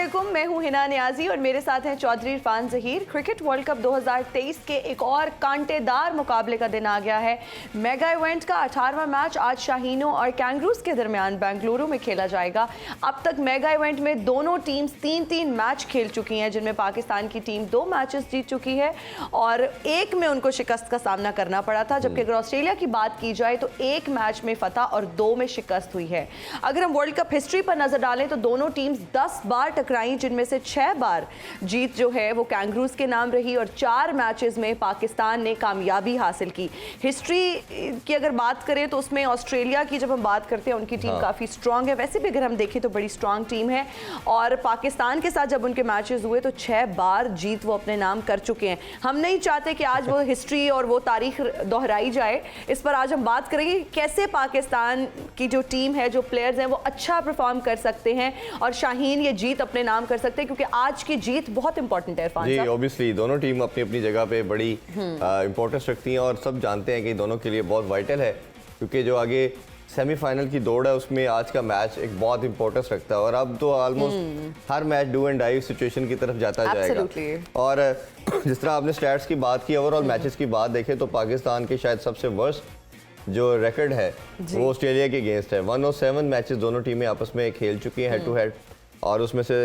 अस्सलामुअलैकुम, मैं हूं हिना नियाजी और मेरे साथ हैं Chaudhry Irfan Zaheer. Cricket world cup 2023 के एक और कांटेदार मुकाबले का दिन आ गया है। मेगा इवेंट का 18वां मैच आज शाहीनों और कैंगरूज के दरमियान बेंगलुरु में खेला जाएगा। अब तक मेगा इवेंट में दोनों टीम्स 3-3 मैच खेल चुकी हैं, जिनमें पाकिस्तान की टीम 2 मैचेस जीत चुकी है और एक में उनको शिकस्त का सामना करना पड़ा था, जबकि अगर ऑस्ट्रेलिया की बात की जाए तो एक मैच में फतह और 2 में शिकस्त हुई है। अगर हम वर्ल्ड कप हिस्ट्री पर नजर डालें तो दोनों टीम्स 10 बार टकराई, जिनमें से 6 बार जीत जो है वो कैंगरूज के नाम रही और 4 मैचेस में पाकिस्तान ने कामयाबी हासिल की। हिस्ट्री की अगर बात करें तो उसमें ऑस्ट्रेलिया की जब हम बात करते हैं उनकी टीम काफ़ी स्ट्रांग है, वैसे भी अगर हम देखें तो बड़ी स्ट्रांग टीम है और पाकिस्तान के साथ जब उनके मैचेस हुए तो 6 बार जीत वो अपने नाम कर चुके हैं। हम नहीं चाहते कि आज वो हिस्ट्री और वो तारीख दोहराई जाए, इस पर आज हम बात करेंगे कैसे पाकिस्तान की जो टीम है, जो प्लेयर्स हैं वो अच्छा परफॉर्म कर सकते हैं और शाहीन ये जीत अपने नाम कर सकते हैं, क्योंकि आज की जीत बहुत इंपॉर्टेंट है। इरफान जी, साहब, ऑब्वियसली दोनों टीम अपनी अपनी जगह पे बड़ी इंपॉर्टेंस रखती हैं और सब जानते हैं कि दोनों के लिए बहुत वाइटल है, क्योंकि जो आगे सेमीफाइनल की दौड़ है उसमें आज का मैच एक बहुत इंपॉर्टेंस रखता है और अब तो ऑलमोस्ट हर match do and die situation की तरफ जाता जाएगा। और जिस तरह आपने स्टैट्स की बात की, ओवरऑल मैचेस की बात देखें तो पाकिस्तान के शायद सबसे वर्स्ट जो रिकॉर्ड है वो ऑस्ट्रेलिया के अगेंस्ट है। 107 मैचेस दोनों टीमें आपस में खेल चुकी हैं हेड टू हेड और उसमें से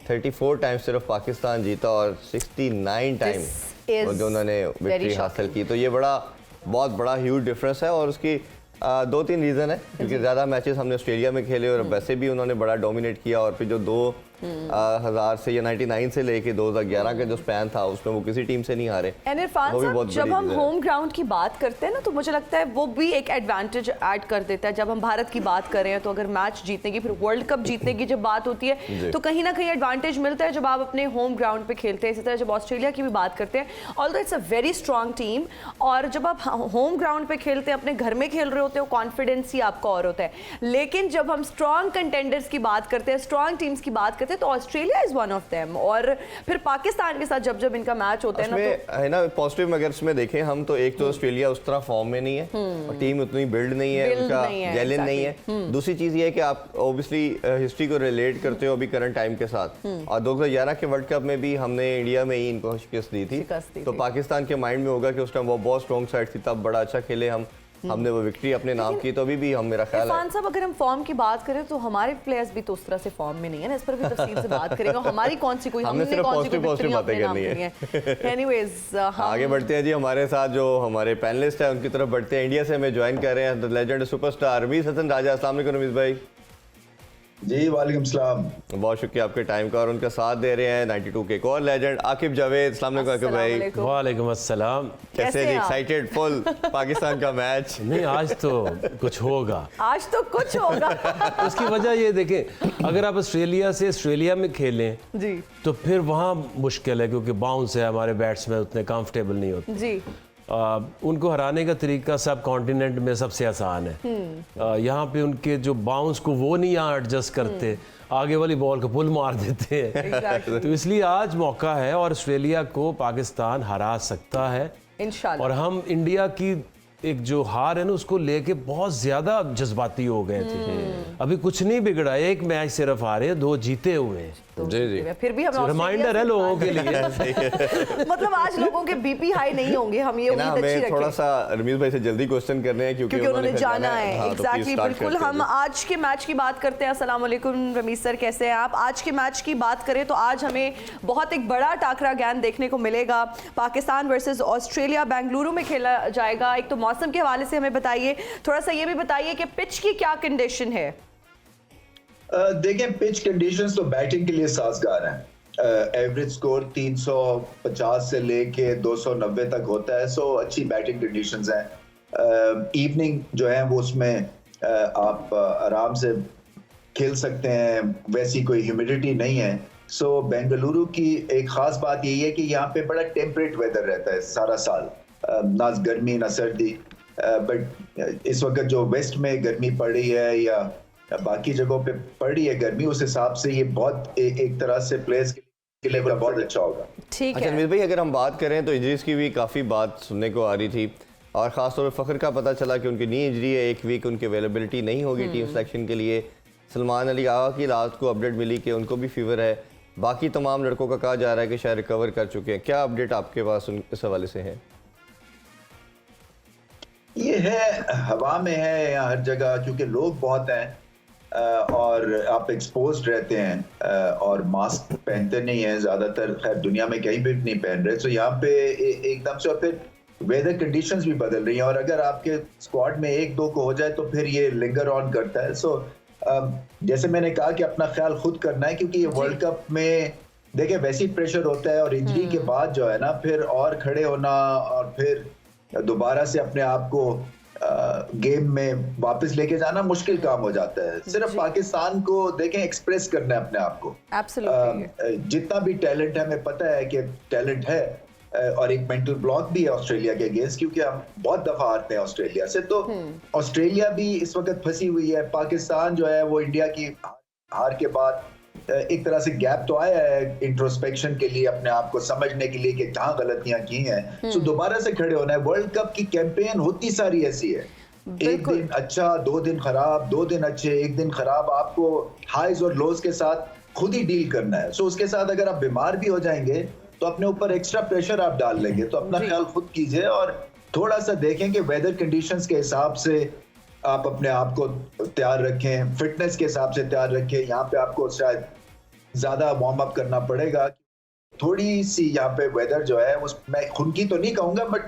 34 टाइम सिर्फ पाकिस्तान जीता और 69 टाइम दोनों ने विक्ट्री हासिल की। तो ये बहुत बड़ा ह्यूज डिफरेंस है और उसकी 2-3 रीज़न है, क्योंकि ज़्यादा मैचेस हमने ऑस्ट्रेलिया में खेले और वैसे भी उन्होंने बड़ा डोमिनेट किया और फिर जो 2000 से या 99 से लेके 2011 का जो स्पैन था उसमें वो किसी टीम से नहीं हारे। इरफान साहब, जब हम होम ग्राउंड की बात करते हैं ना तो मुझे लगता है वो भी एक एडवांटेज ऐड कर देता है। जब हम भारत की बात कर रहे हैं तो अगर मैच जीतने की, फिर वर्ल्ड कप जीतने की जब बात होती है तो कहीं ना कहीं एडवांटेज मिलता है जब आप अपने होम ग्राउंड पे खेलते हैं। इसी तरह जब ऑस्ट्रेलिया की भी बात करते हैं, although it's a very strong team, और जब आप होम ग्राउंड पे खेलते हैं, अपने घर में खेल रहे होते हो, कॉन्फिडेंस ही आपका और होता है। लेकिन जब हम स्ट्रॉन्ग कंटेंडर्स की बात करते हैं, स्ट्रॉन्ग टीम्स की बात करते हैं, तो Australia is one of them. और फिर पाकिस्तान के साथ जब इनका मैच होता है ना, तो है ना पॉजिटिव अगर इसमें देखें हम तो एक तो ऑस्ट्रेलिया उस तरह फॉर्म में नहीं है और टीम उतनी बिल्ड नहीं है, उनका जेलिन नहीं है। दूसरी चीज ये है कि आप ऑब्वियसली हिस्ट्री को रिलेट करते हो अभी करंट टाइम के साथ, और 2011 के वर्ल्ड कप में भी हमने इंडिया में ही इनको शिकस्त दी थी। तो पाकिस्तान के माइंड में होगा कि उस टाइम वो बहुत स्ट्रॉन्ग साइड थी, तब बड़ा अच्छा खेले हमने वो विक्ट्री अपने नाम की। तो अभी भी हम, मेरा ख्याल है साहब, अगर हम फॉर्म की बात करें तो हमारे प्लेयर्स भी तो उस तरह से फॉर्म में नहीं है ना, इस पर भी तफसील से बात करेंगे। हमारी कौन सी कोई हमने सिर्फ पॉजिटिव बातें करनी है। एनीवेज आगे बढ़ते हैं जी, हमारे साथ जो हमारे पैनलिस्ट है उनकी तरफ बढ़ते हैं। इंडिया से हमें ज्वाइन कर रहे हैं लेजेंड सुपरस्टार रमीज हसन राजा। अस्सलाम वालेकुम रमीज भाई। जी वालेकुम सलाम, बहुत शुक्रिया आपके टाइम का। और उनका साथ दे रहे हैं 92 के एक और लेजेंड आकिब जावेद। अस्सलाम वालेकुम आकिब भाई। वालेकुम अस्सलाम। कैसे जी, एक्साइटेड फुल पाकिस्तान का मैच? नहीं, आज तो कुछ होगा, आज तो कुछ होगा। उसकी वजह ये देखें, अगर आप ऑस्ट्रेलिया में खेलें जी तो फिर वहाँ मुश्किल है, क्योंकि बाउंस है, हमारे बैट्समैन उतने कंफर्टेबल नहीं होते जी। उनको हराने का तरीका सब कॉन्टिनेंट में सबसे आसान है। यहाँ पे उनके जो बाउंस को वो नहीं यहाँ एडजस्ट करते, आगे वाली बॉल को पुल मार देते हैं। तो इसलिए आज मौका है और ऑस्ट्रेलिया को पाकिस्तान हरा सकता है इंशाल्लाह। और हम इंडिया की एक जो हार है ना उसको लेके बहुत ज्यादा जज्बाती हो गए थे। अभी कुछ नहीं बिगड़ा, एक मैच सिर्फ हारे, 2 जीते हुए हैं। तो जी फिर भी हम रिमाइंडर है लोगों के लिए। मतलब आज लोगों के बीपी हाई नहीं होंगे, हम ये उम्मीद अच्छी रखें। थोड़ा सा रमीज भाई से जल्दी क्वेश्चन करने हैं क्योंकि उन्होंने जाना है। एग्जैक्टली, बिल्कुल। हम आज के मैच की बात करते हैं। अस्सलाम वालेकुम रमीज सर, कैसे हैं आप? आज के मैच की बात करें तो आज हमें बहुत एक बड़ा टाकरा ज्ञान देखने को मिलेगा। पाकिस्तान वर्सेस ऑस्ट्रेलिया बेंगलुरु में खेला जाएगा। एक तो मौसम के हवाले से हमें बताइए, थोड़ा सा ये भी बताइए कि पिच की क्या कंडीशन है? देखें, पिच कंडीशंस तो बैटिंग के लिए साजगार हैं। एवरेज स्कोर 350 से लेके 290 तक होता है, सो अच्छी बैटिंग कंडीशंस हैं। इवनिंग जो है वो उसमें आप आराम से खेल सकते हैं, वैसी कोई ह्यूमिडिटी नहीं है। सो बेंगलुरु की एक खास बात यही है कि यहाँ पे बड़ा टेम्परेट वेदर रहता है सारा साल, ना गर्मी ना सर्दी। बट इस वक्त जो वेस्ट में गर्मी पड़ रही है या बाकी जगहों पे पड़ रही है गर्मी, उस हिसाब से ये बहुत एक तरह से प्लेयर्स के लिए बहुत अच्छा होगा। ठीक है। अच्छा रमीज भाई, अगर हम बात करें तो इंजरीज की भी काफ़ी बात सुनने को आ रही थी और ख़ासतौर पर फ़खर का पता चला कि उनकी नी इंजरी है, एक वीक उनकी अवेलेबिलिटी नहीं होगी टीम सिलेक्शन के लिए। सलमान अली आगा की रात को अपडेट मिली कि उनको भी फीवर है, बाकी तमाम लड़कों का कहा जा रहा है कि शायद रिकवर कर चुके हैं। क्या अपडेट आपके पास इस हवाले से है? ये है, हवा में है या हर जगह, क्योंकि लोग बहुत हैं और आप एक्सपोज्ड रहते हैं और मास्क पहनते नहीं हैं ज़्यादातर, खैर दुनिया में कहीं भी नहीं पहन रहे। तो यहाँ पे एकदम से, और फिर वेदर कंडीशंस भी बदल रही हैं, और अगर आपके स्क्वाड में एक दो को हो जाए तो फिर ये लिंगर ऑन करता है। सो जैसे मैंने कहा कि अपना ख्याल खुद करना है, क्योंकि ये वर्ल्ड कप में देखिए वैसी प्रेशर होता है, और इंजरी के बाद जो है ना फिर और खड़े होना और फिर दोबारा से अपने आप को गेम में वापस लेके जाना मुश्किल काम हो जाता है। सिर्फ पाकिस्तान को देखें एक्सप्रेस करना है अपने आप को। जितना भी टैलेंट है, हमें पता है कि टैलेंट है, और एक मेंटल ब्लॉक भी है ऑस्ट्रेलिया के अगेंस्ट, क्योंकि हम बहुत दफा हारते हैं ऑस्ट्रेलिया से। तो ऑस्ट्रेलिया भी इस वक्त फंसी हुई है। पाकिस्तान जो है वो इंडिया की हार के बाद एक तरह से गैप तो आया है इंट्रोस्पेक्शन के लिए, अपने आप को समझने के लिए कि कहाँ गलतियां की हैं। सो दोबारा से खड़े होना है। वर्ल्ड कप की कैंपेन होती सारी ऐसी है, एक दिन अच्छा, 2 दिन खराब, 2 दिन अच्छे, 1 दिन खराब। आपको हाइज और लोज के साथ खुद ही डील करना है। सो उसके साथ अगर आप बीमार भी हो जाएंगे तो अपने ऊपर एक्स्ट्रा प्रेशर आप डाल लेंगे। तो अपना ख्याल खुद कीजिए और थोड़ा सा देखें कि वेदर कंडीशंस के हिसाब से आप अपने आप को तैयार रखें, फिटनेस के हिसाब से तैयार रखें। यहाँ पे आपको शायद ज्यादा वार्म अप करना पड़ेगा। थोड़ी सी यहाँ पे वेदर जो है उस, मैं खुनकी तो नहीं कहूंगा, बट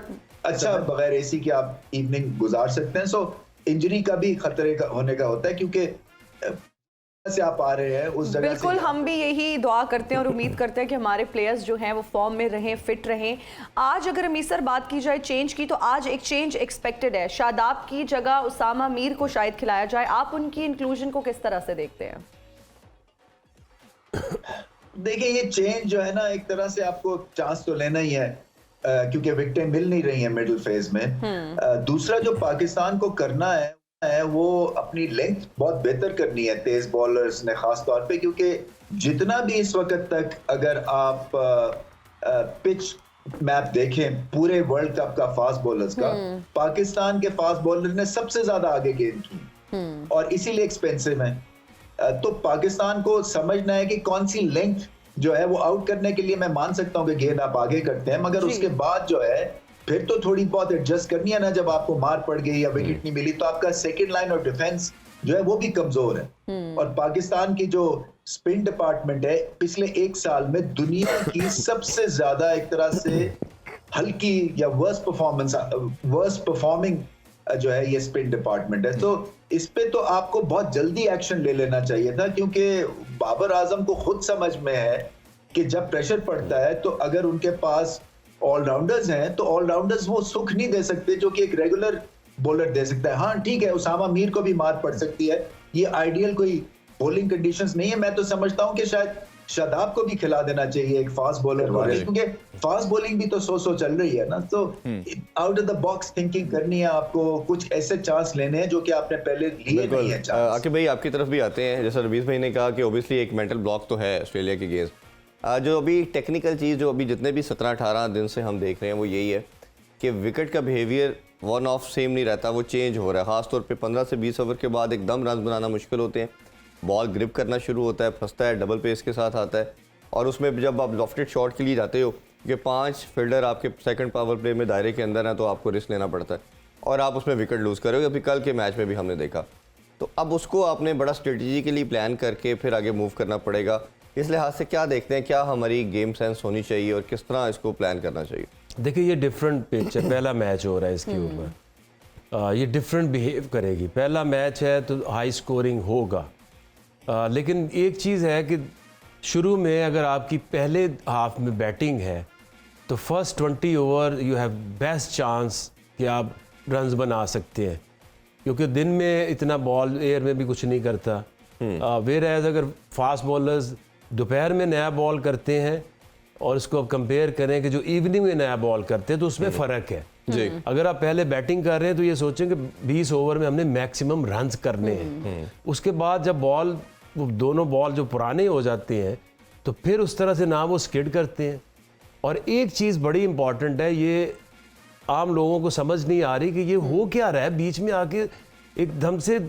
अच्छा बगैर एसी के आप इवनिंग गुजार सकते हैं। सो इंजरी का भी खतरे का होने का होता है, क्योंकि से आप आ रहे हैं उस जगह। बिल्कुल, हम भी यही दुआ करते हैं और उम्मीद करते हैं कि हमारे प्लेयर्स जो हैं वो फॉर्म में रहें, फिट रहें। आज अगर अमीर सर बात की जाए चेंज की, तो आज एक चेंज एक्सपेक्टेड है। शादाब की जगह उसामा मीर को शायद खिलाया जाए। आप उनकी इंक्लूजन को किस तरह से देखते हैं? देखिए ये चेंज जो है ना, एक तरह से आपको चांस तो लेना ही है, क्योंकि विकेटें मिल नहीं रही हैं मिडिल फेज में। दूसरा जो पाकिस्तान को करना है वो अपनी लेंथ बहुत बेहतर करनी है तेज बॉलर्स ने खास तौर पे, क्योंकि जितना भी इस वक्त तक अगर आप पिच मैप देखें पूरे वर्ल्ड कप का फास्ट बॉलर्स का, पाकिस्तान के फास्ट बॉलर ने सबसे ज्यादा आगे गेंद की और इसीलिए एक्सपेंसिव है। तो पाकिस्तान को समझना है कि कौन सी लेंथ जो है वो आउट करने के लिए, मैं मान सकता हूं कि गेंद आप आगे करते हैं, मगर उसके बाद जो है फिर तो थोड़ी बहुत एडजस्ट करनी है ना। जब आपको मार पड़ गई या विकेट नहीं मिली तो आपका सेकंड लाइन ऑफ डिफेंस जो है वो भी कमजोर है। और पाकिस्तान की जो स्पिन डिपार्टमेंट है पिछले 1 साल में दुनिया की सबसे ज्यादा एक तरह से हल्की या वर्स्ट परफॉर्मिंग जो है ये स्पिन डिपार्टमेंट है। तो इस पे तो आपको बहुत जल्दी एक्शन ले लेना चाहिए था, क्योंकि बाबर आजम को खुद समझ में है कि जब प्रेशर पड़ता है तो अगर उनके पास ऑलराउंडर्स हैं तो ऑलराउंडर्स वो सुख नहीं दे सकते जो कि एक रेगुलर बॉलर दे सकता है। हाँ ठीक है, उसामा मीर को भी मार पड़ सकती है, ये आइडियल कोई बॉलिंग कंडीशंस नहीं है। मैं तो समझता हूं कि शायद शादाब को भी खिला देना चाहिए एक फास्ट बॉलर को, क्योंकि फास्ट बॉलिंग भी तो 100 चल रही है ना। तो out of the box thinking करनी है आपको, कुछ ऐसे चांस लेने हैं जो कि आपने पहले लिए नहीं है। आकिब भाई आपकी तरफ भी आते हैं, जैसा रवीज भाई ने कहा कि ओबियसली एक मेंटल ब्लॉक तो है ऑस्ट्रेलिया के गेंद। जो अभी टेक्निकल चीज़ जो अभी जितने भी 17-18 दिन से हम देख रहे हैं वो यही है कि विकेट का बिहेवियर वन ऑफ सेम नहीं रहता, वो चेंज हो रहा है। खासतौर पे 15 से 20 ओवर के बाद एकदम रन बनाना मुश्किल होते हैं, बॉल ग्रिप करना शुरू होता है, फंसता है, डबल पेस के साथ आता है। और उसमें जब आप लॉफ्टेड शॉट के लिए जाते हो कि 5 फील्डर आपके सेकंड पावर प्ले में दायरे के अंदर हैं, तो आपको रिस्क लेना पड़ता है और आप उसमें विकेट लूज़ करोगे। अभी कल के मैच में भी हमने देखा। तो अब उसको आपने बड़ा स्ट्रेटजिकली प्लान करके फिर आगे मूव करना पड़ेगा। इस लिहाज से क्या देखते हैं, क्या हमारी गेम सेंस होनी चाहिए और किस तरह इसको प्लान करना चाहिए? देखिए ये डिफरेंट पिच है, पहला मैच हो रहा है इसके ऊपर, ये डिफरेंट बिहेव करेगी। पहला मैच है तो हाई स्कोरिंग होगा, लेकिन एक चीज़ है कि शुरू में अगर आपकी पहले हाफ में बैटिंग है तो first 20 over you have best chance कि आप रन्स बना सकते हैं, क्योंकि दिन में इतना बॉल एयर में भी कुछ नहीं करता। वेयर एज अगर फास्ट बॉलर्स दोपहर में नया बॉल करते हैं और इसको अब कंपेयर करें कि जो इवनिंग में नया बॉल करते हैं तो उसमें फ़र्क है जी। अगर आप पहले बैटिंग कर रहे हैं तो ये सोचें कि 20 ओवर में हमने मैक्सिमम रन्स करने हैं। उसके बाद जब बॉल वो दोनों बॉल जो पुराने हो जाते हैं तो फिर उस तरह से ना वो स्किड करते हैं। और एक चीज़ बड़ी इंपॉर्टेंट है, ये आम लोगों को समझ नहीं आ रही कि ये हो क्या रहा है, बीच में आके एकदम से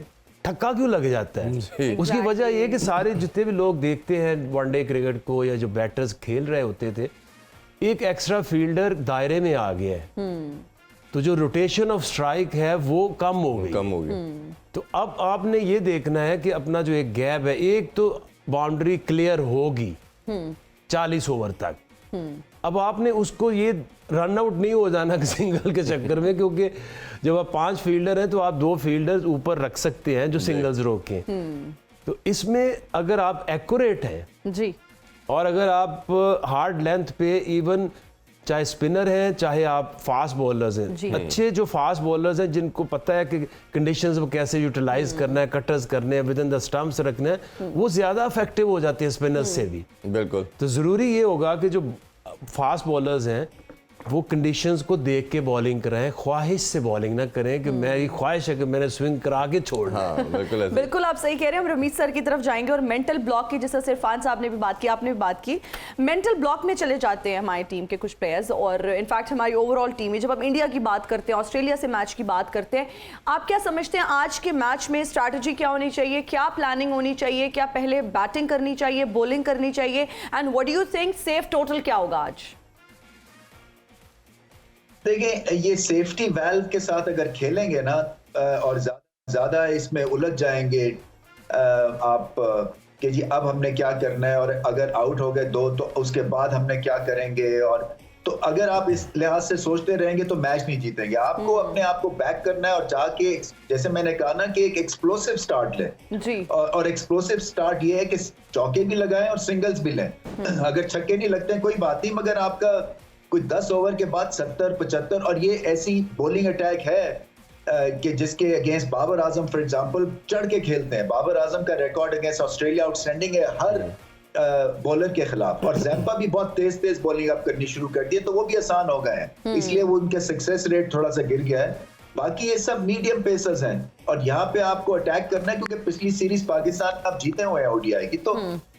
ठक्का क्यों लग जाता है? उसकी वजह ये है कि सारे जितने भी लोग देखते हैं वनडे क्रिकेट को या जो बैटर्स खेल रहे होते थे, एक एक्स्ट्रा फील्डर दायरे में आ गया है, तो जो रोटेशन ऑफ स्ट्राइक है वो कम हो गई। तो अब आपने ये देखना है कि अपना जो एक गैप है, एक तो बाउंड्री क्लियर होगी 40 ओवर तक, अब आपने उसको ये रन आउट नहीं हो जाना सिंगल के चक्कर में, क्योंकि जब आप 5 फील्डर हैं तो आप 2 फील्डर्स ऊपर रख सकते हैं जो सिंगल्स रोकें। तो इसमें अगर आप एक्यूरेट हैं जी, और अगर आप हार्ड लेंथ पे इवन चाहे स्पिनर हैं चाहे आप फास्ट बॉलर्स हैं, अच्छे जो फास्ट बॉलर्स हैं जिनको पता है कि कंडीशंस को कैसे यूटिलाइज करना है, कटर्स करने हैं, विद इन द स्टंप्स रखना है, वो ज्यादा इफेक्टिव हो जाते हैं स्पिनर्स से भी। बिल्कुल। तो जरूरी ये होगा कि जो फास्ट बॉलर्स हैं वो कंडीशंस को देख के बॉलिंग कराएं, ख्वाहिश से बॉलिंग ना करें कि मेरी ख्वाहिश है कि मैंने स्विंग करा के छोड़ना। हाँ, बिल्कुल ऐसे। बिल्कुल आप सही कह रहे हैं। हम रमीत सर की तरफ जाएंगे और मेंटल ब्लॉक की, जैसे इरफान साहब ने भी बात की, आपने भी बात की, मेंटल ब्लॉक में चले जाते हैं हमारी टीम के कुछ प्लेयर्स, और इनफैक्ट हमारी ओवरऑल टीम है। जब हम इंडिया की बात करते हैं, ऑस्ट्रेलिया से मैच की बात करते हैं, आप क्या समझते हैं आज के मैच में स्ट्रैटेजी क्या होनी चाहिए, क्या प्लानिंग होनी चाहिए, क्या पहले बैटिंग करनी चाहिए, बॉलिंग करनी चाहिए, and what do you think safe total क्या होगा आज? देखिए, ये सेफ्टी वाल्व के साथ अगर खेलेंगे ना और ज्यादा इसमें उलझ जाएंगे आप कि जी अब हमने क्या करना है, और अगर आउट हो गए 2 तो उसके बाद हमने क्या करेंगे, और तो अगर आप इस लिहाज से सोचते रहेंगे तो मैच नहीं जीतेंगे। आपको अपने आप को बैक करना है और जाके, जैसे मैंने कहा ना, कि एक एक्सप्लोसिव स्टार्ट लें जी, और एक्सप्लोसिव स्टार्ट ये है कि चौके भी लगाएं और सिंगल्स भी लें। अगर छक्के नहीं लगते हैं कोई बात नहीं, मगर आपका कोई 10 ओवर के बाद 70-75, और ये ऐसी बॉलिंग अटैक है कि जिसके against Babar Azam for example चढ़ के खेलते हैं। बाबर आजम का रिकॉर्ड अगेंस्ट ऑस्ट्रेलिया आउटस्टैंडिंग है हर बॉलर के खिलाफ, और जैम्पा भी बहुत तेज बॉलिंग अब करनी शुरू कर दी है, तो वो भी आसान हो गए हैं, इसलिए वो उनके सक्सेस रेट थोड़ा सा गिर गया है। बाकी ये सब मीडियम पेसर्स हैं, और यहाँ पे आपको अटैक करना है, क्योंकि पिछली सीरीज पाकिस्तान आप जीते हुए हैं ओडीआई की, तो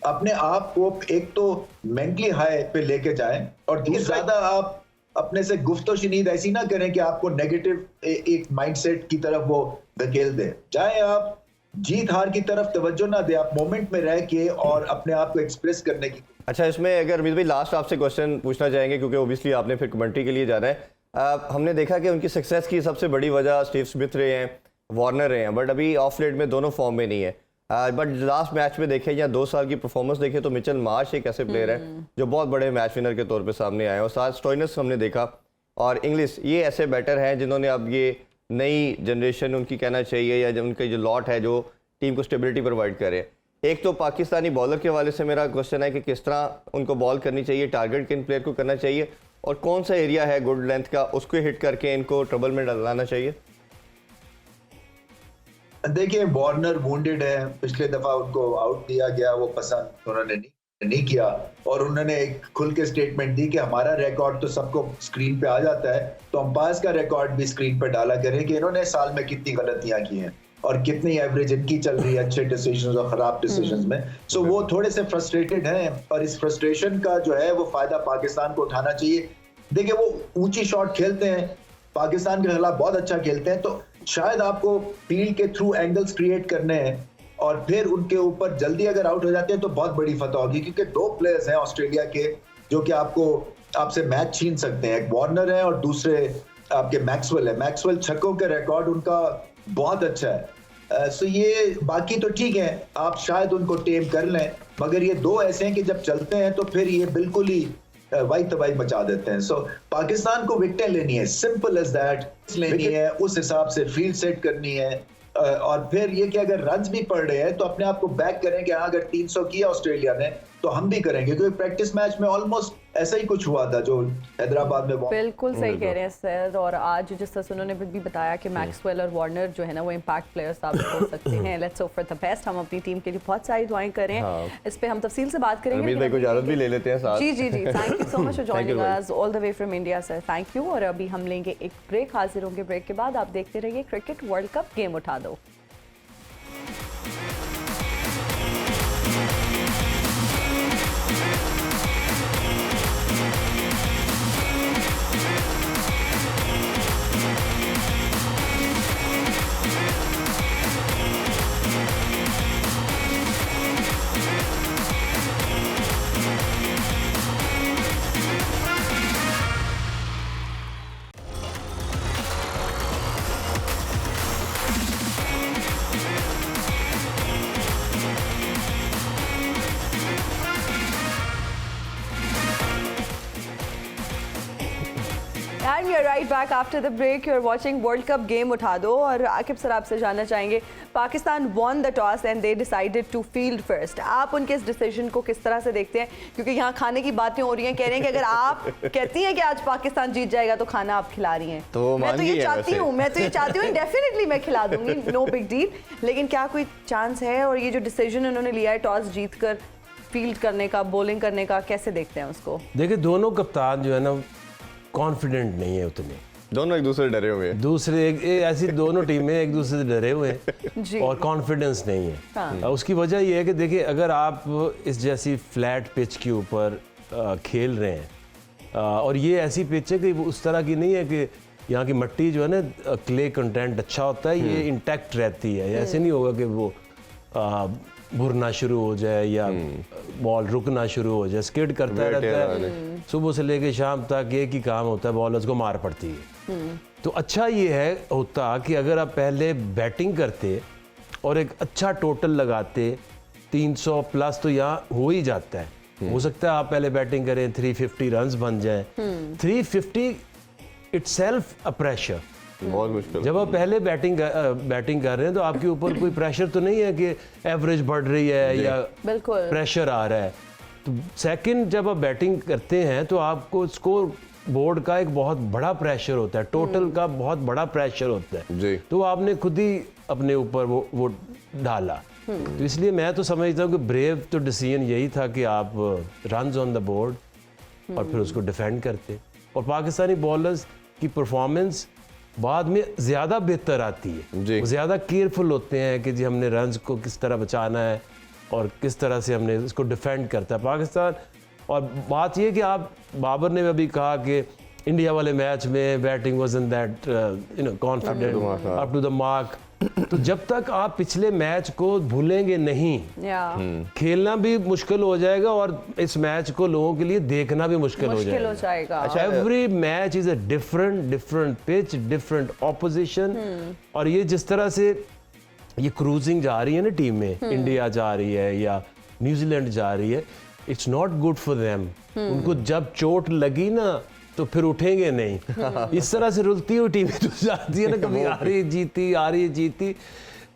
अपने आप को एक तो मेंटली हाई पे लेके जाएं, और दूसरा आप अपने से गुफ्तो-शुनीद ऐसी ना करें कि आपको नेगेटिव एक माइंडसेट की तरफ वो धकेल दे। चाहे आप जीत हार की तरफ तवज्जो ना दे, आप मोमेंट में रह के और अपने आप को एक्सप्रेस करने की। अच्छा, इसमें अगर रमीत भाई लास्ट आपसे क्वेश्चन पूछना चाहेंगे, क्योंकि ओबियसली आपने फिर कमेंट्री के लिए जाना है। हमने देखा कि उनकी सक्सेस की सबसे बड़ी वजह स्टीव स्मिथ रहे हैं, वार्नर रहे हैं, बट अभी ऑफ लेट में दोनों फॉर्म में नहीं है। बट लास्ट मैच में देखें या 2 साल की परफॉर्मेंस देखें तो मिचेल मार्श एक ऐसे प्लेयर है जो बहुत बड़े मैच विनर के तौर पे सामने आए, और साथ स्टोइनिस हमने देखा और इंग्लिश, ये ऐसे बैटर हैं जिन्होंने अब ये नई जनरेशन उनकी कहना चाहिए, या उनके जो लॉट है जो टीम को स्टेबिलिटी प्रोवाइड करे। एक तो पाकिस्तानी बॉलर के हवाले से मेरा क्वेश्चन है कि किस तरह उनको बॉल करनी चाहिए, टारगेट किन प्लेयर को करना चाहिए, और कौन सा एरिया है गुड लेंथ का उसको हिट करके इनको ट्रबल में डालना चाहिए। देखिए, वार्नर वुंडेड है, पिछले दफा उनको आउट दिया गया, वो पसंद उन्होंने नहीं किया, और उन्होंने एक खुल के स्टेटमेंट दी कि हमारा रिकॉर्ड तो सबको स्क्रीन पे आ जाता है, तो अंपायर्स का रिकॉर्ड भी स्क्रीन पे डाला करें कि इन्होंने साल में कितनी गलतियां की हैं और कितनी एवरेज इनकी चल रही है अच्छे डिसीजंस और खराब डिसीजंस में। सो वो थोड़े से फ्रस्ट्रेटेड हैं, और इस फ्रस्ट्रेशन का जो है वो फायदा पाकिस्तान को उठाना चाहिए। देखिए, वो ऊंची शॉट खेलते हैं, पाकिस्तान के खिलाफ बहुत अच्छा खेलते हैं, तो शायद आपको फील्ड के थ्रू एंगल्स क्रिएट करने हैं, और फिर उनके ऊपर जल्दी अगर आउट हो जाते हैं तो बहुत बड़ी फतह होगी, क्योंकि 2 प्लेयर्स हैं ऑस्ट्रेलिया के जो कि आपसे मैच छीन सकते हैं। एक वार्नर है और दूसरे आपके मैक्सवेल है। मैक्सवेल छक्कों के रिकॉर्ड उनका बहुत अच्छा है। सो ये बाकी तो ठीक है, आप शायद उनको टेम कर लें, मगर ये 2 ऐसे हैं कि जब चलते हैं तो फिर ये बिल्कुल ही वाई तबाही मचा देते हैं। सो पाकिस्तान को विकेटें लेनी है, सिंपल एज दैट लेनी है, उस हिसाब से फील्ड सेट करनी है, और फिर ये कि अगर रन्स भी पड़ रहे हैं तो अपने आप को बैक करें कि हाँ, अगर 300 किया ऑस्ट्रेलिया ने तो हम भी करेंगे, क्योंकि प्रैक्टिस मैच में ऑलमोस्ट ऐसा ही कुछ हुआ था जो हैदराबाद में। बिल्कुल सही कह रहे हैं सर, और आज जिस तरह से उन्होंने भी बताया कि मैक्सवेल और वार्नर जो है ना वो इम्पैक्ट प्लेयर साबित हो सकते हैं। Let's hope for the best. हम अपनी टीम के लिए बहुत सारी दुआएं करें। इस पे हम तफसील से बात करेंगे। रमीत भाई को इजाजत भी ले लेते हैं साथ। जी जी जी, thank you so much for joining us all the way from India sir, thank you. और अभी हम लेंगे एक ब्रेक, हाजिर होंगे ब्रेक के बाद। आप देखते रहिए क्रिकेट वर्ल्ड कप गेम उठा दो। are right back after the break. You're watching World Cup game उठा दो और आकिब सर आपसे जानना चाहेंगे Pakistan won the toss and they decided to field first. आप उनके इस डिसीजन को किस तरह से देखते हैं? क्योंकि यहाँ खाने की बातें हो रही हैं, कह रहे हैं कि अगर आप कहती हैं कि आज पाकिस्तान जीत जाएगा तो खाना आप खिला रही हैं. तो मैं तो ये चाहती हूँ डेफिनेटली मैं खिला दूंगी, नो बिग डील. लेकिन क्या कोई चांस है? और ये जो डिसीजन उन्होंने लिया है टॉस जीत कर फील्ड करने का, बॉलिंग करने का, कैसे देखते हैं उसको? देखिए दोनों कप्तान जो है ना कॉन्फिडेंट नहीं है उतने, दोनों एक दूसरे डरे हुए हैं. दूसरे ऐसी दोनों टीमें एक दूसरे से डरे हुए हैं और कॉन्फिडेंस नहीं है. हाँ. उसकी वजह यह है कि देखिए अगर आप इस जैसी फ्लैट पिच के ऊपर खेल रहे हैं और ये ऐसी पिच है कि उस तरह की नहीं है कि यहाँ की मिट्टी जो है ना क्ले कंटेंट अच्छा होता है, ये इंटैक्ट रहती है. ऐसे नहीं होगा कि वो भुरना शुरू हो जाए या बॉल रुकना शुरू हो जाए. स्किड करता रहता है सुबह से लेके शाम तक, एक ही काम होता है, बॉलर्स को मार पड़ती है. तो अच्छा ये है होता कि अगर आप पहले बैटिंग करते और एक अच्छा टोटल लगाते, 300 प्लस तो यहाँ हो ही जाता है. हो सकता है आप पहले बैटिंग करें, 350 रन्स बन जाए. 350 इटसेल्फ अ प्रेशर. बहुत मुश्किल. जब आप पहले बैटिंग कर रहे हैं तो आपके ऊपर कोई प्रेशर तो नहीं है कि एवरेज बढ़ रही है या बिल्कुल प्रेशर आ रहा है. तो सेकंड जब आप बैटिंग करते हैं तो आपको स्कोर बोर्ड का एक बहुत बड़ा प्रेशर होता है, टोटल का बहुत बड़ा प्रेशर होता है जी. तो आपने खुद ही अपने ऊपर वो डाला. तो इसलिए मैं तो समझता हूँ कि ब्रेव तो डिसीजन यही था कि आप रन्स ऑन द बोर्ड और फिर उसको डिफेंड करते. और पाकिस्तानी बॉलर्स की परफॉर्मेंस बाद में ज़्यादा बेहतर आती है. जी. वो ज़्यादा केयरफुल होते हैं कि जी हमने रन्स को किस तरह बचाना है और किस तरह से हमने इसको डिफेंड करता है पाकिस्तान. और बात ये कि आप बाबर ने अभी कहा कि इंडिया वाले मैच में batting was in that confident up to the mark. तो जब तक आप पिछले मैच को भूलेंगे नहीं, खेलना भी मुश्किल हो जाएगा और इस मैच को लोगों के लिए देखना भी मुश्किल हो जाएगा. Every match is a different pitch, different opposition. और ये जिस तरह से ये क्रूजिंग जा रही है ना टीम में, इंडिया जा रही है या न्यूजीलैंड जा रही है, it's not good for them. उनको जब चोट लगी ना तो फिर उठेंगे नहीं. इस तरह से रुलती हुई टीमें तो जाती है ना, कभी आ रही जीती.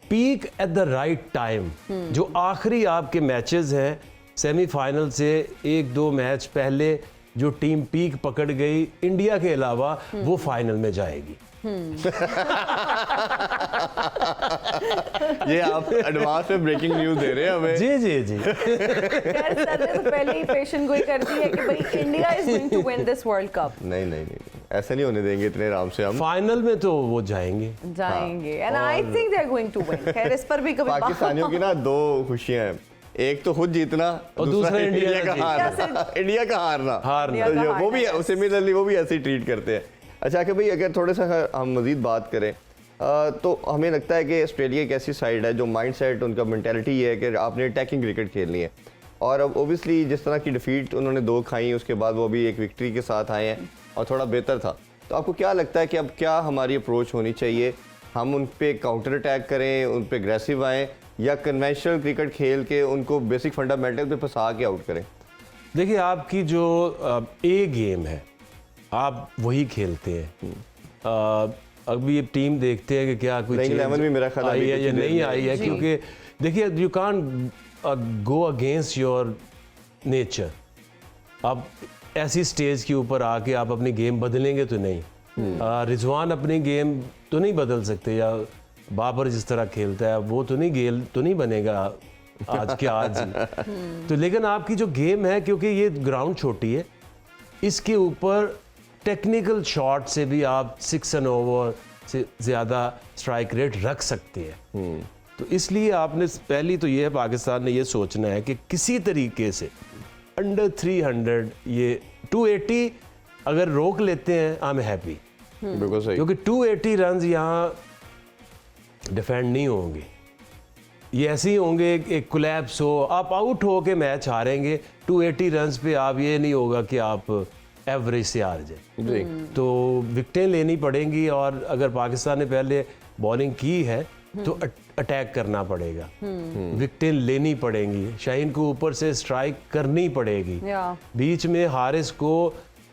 Peak at the right time. जो आखिरी आपके मैचेस हैं सेमीफाइनल से 1-2 मैच पहले जो टीम पीक पकड़ गई इंडिया के अलावा वो फाइनल में जाएगी. ये आप एडवांस में ब्रेकिंग न्यूज दे रहे हैं हमें. जी. यार सर ने तो पहले ही पेशन गोई कर दी है कि भाई India is going to win this world cup. नहीं, ऐसा नहीं होने देंगे इतने आराम से हम. फाइनल में तो वो जाएंगे and I think they are going to win. खैर इस पर भी कभी पाकिस्तानियों की ना 2 खुशियां हैं, एक तो खुद जीतना और दूसरा इंडिया का हारना. इंडिया का हारना वो भी सिमिलरली वो भी ऐसे ही ट्रीट करते हैं. अच्छा कि भाई अगर थोड़ा सा हम मज़ीद बात करें तो हमें लगता है कि ऑस्ट्रेलिया एक ऐसी साइड है जो माइंड सेट उनका मेंटालिटी ये है कि आपने अटैकिंग क्रिकेट खेलनी है. और अब ओबियसली जिस तरह की डिफीट उन्होंने 2 खाई, उसके बाद वो भी एक विक्ट्री के साथ आए हैं और थोड़ा बेहतर था. तो आपको क्या लगता है कि अब क्या हमारी अप्रोच होनी चाहिए? हम उन पर काउंटर अटैक करें, उन पर एग्रेसिव आएँ, या कन्वेंशनल क्रिकेट खेल के उनको बेसिक फंडामेंटल पे फंसा के आउट करें? देखिए आपकी जो ए गेम है आप वही खेलते हैं. अभी ये टीम देखते हैं कि क्या कुछ भी मेरा ख्याल आई है या नहीं आई है, क्योंकि देखिए you can't go against your nature. आप ऐसी स्टेज के ऊपर आके आप अपनी गेम बदलेंगे तो नहीं. रिजवान अपनी गेम तो नहीं बदल सकते, या बाबर जिस तरह खेलता है वो तो नहीं गेल तो नहीं बनेगा आज के आज ही. तो लेकिन आपकी जो गेम है, क्योंकि ये ग्राउंड छोटी है, इसके ऊपर टेक्निकल शॉट से भी आप 6 एंड ओवर से ज़्यादा स्ट्राइक रेट रख सकते हैं. तो इसलिए आपने पहली तो ये है पाकिस्तान ने ये सोचना है कि किसी तरीके से अंडर 300 ये 280 अगर रोक लेते हैं आई एम हैप्पी. बिल्कुल सही. क्योंकि 280 रन यहाँ डिफेंड नहीं होंगे, ये ऐसे ही होंगे एक कोलैप्स हो, आप आउट हो के मैच हारेंगे. 280 रन पे आप ये नहीं होगा कि आप एवरेज से हार जाए. तो विकेटें लेनी पड़ेंगी और अगर पाकिस्तान ने पहले बॉलिंग की है तो अटैक करना पड़ेगा, विकेटें लेनी पड़ेंगी, शाहीन को ऊपर से स्ट्राइक करनी पड़ेगी, बीच में हारिस को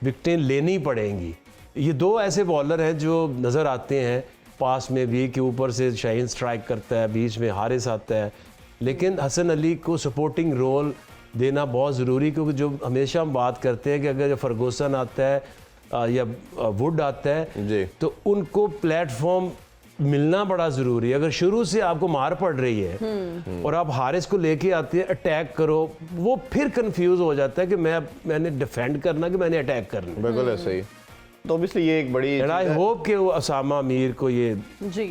विकेटें लेनी पड़ेंगी. ये दो ऐसे बॉलर हैं जो नज़र आते हैं पास में भी, कि ऊपर से शाहीन स्ट्राइक करता है, बीच में हारिस आता है, लेकिन हसन अली को सपोर्टिंग रोल देना बहुत ज़रूरी, क्योंकि जो हमेशा हम बात करते हैं कि अगर फर्गूसन आता है या वुड आता है जी, तो उनको प्लेटफॉर्म मिलना बड़ा ज़रूरी है। अगर शुरू से आपको मार पड़ रही है और आप हारिस को लेके आते हैं अटैक करो, वो फिर कंफ्यूज हो जाता है कि मैंने डिफेंड करना कि मैंने अटैक करना। बिल्कुल ऐसे ही। तो ऑब्वियसली ये एक बड़ी एंड आई होप कि वो उसामा मीर को ये जी